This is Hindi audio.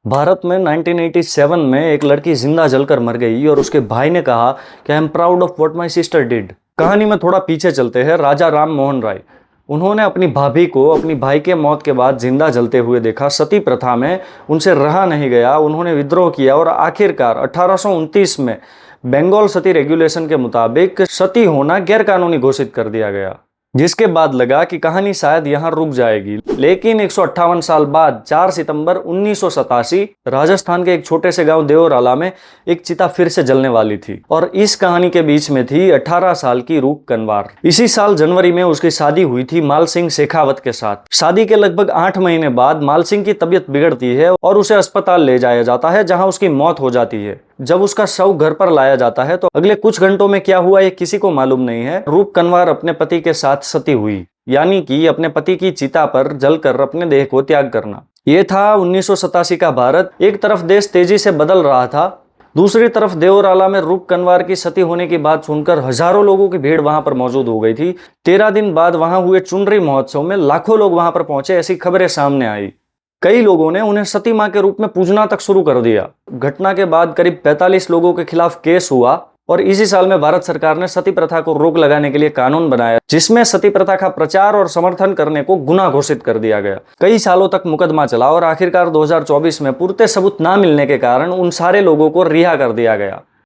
भारत में 1987 में एक लड़की जिंदा जलकर मर गई और उसके भाई ने कहा कि I am proud of what my sister did. कहानी में थोड़ा पीछे चलते हैं। राजा राम मोहन राय, उन्होंने अपनी भाभी को अपनी भाई के मौत के बाद जिंदा जलते हुए देखा। सती प्रथा में उनसे रहा नहीं गया, उन्होंने विद्रोह किया और आखिरकार 1829 में बंगाल सती रेगुलेशन के मुताबिक सती होना गैरकानूनी घोषित कर दिया गया, जिसके बाद लगा कि कहानी शायद यहां रुक जाएगी। लेकिन 158 साल बाद 4 सितंबर 1987 राजस्थान के एक छोटे से गांव देवराला में एक चिता फिर से जलने वाली थी और इस कहानी के बीच में थी 18 साल की रूप कंवार। इसी साल जनवरी में उसकी शादी हुई थी माल सिंह शेखावत के साथ। शादी के लगभग 8 महीने बाद माल सिंह की तबीयत बिगड़ती है और उसे अस्पताल ले जाया जाता है, जहां उसकी मौत हो जाती है। जब उसका शव घर पर लाया जाता है तो अगले कुछ घंटों में क्या हुआ ये किसी को मालूम नहीं है। रूप कंवार अपने पति के साथ सती हुई, यानी कि अपने पति की चिता पर जलकर अपने देह को त्याग करना। ये था 1987 का भारत। एक तरफ देश तेजी से बदल रहा था, दूसरी तरफ देवराला में रूप कंवार की सती होने की बात सुनकर हजारों लोगों की भीड़ वहां पर मौजूद हो गई थी। 13 दिन बाद वहां हुए चुनरी महोत्सव में लाखों लोग वहां पर पहुंचे, ऐसी खबरें सामने आई। कई लोगों ने उन्हें सती मां के रूप में पूजना तक शुरू कर दिया। घटना के बाद करीब 45 लोगों के खिलाफ केस हुआ और इसी साल में भारत सरकार ने सती प्रथा को रोक लगाने के लिए कानून बनाया, जिसमें सती प्रथा का प्रचार और समर्थन करने को गुनाह घोषित कर दिया गया। कई सालों तक मुकदमा चला और आखिरकार 2024 में पुरते सबूत ना मिलने के कारण उन सारे लोगों को रिहा कर दिया गया।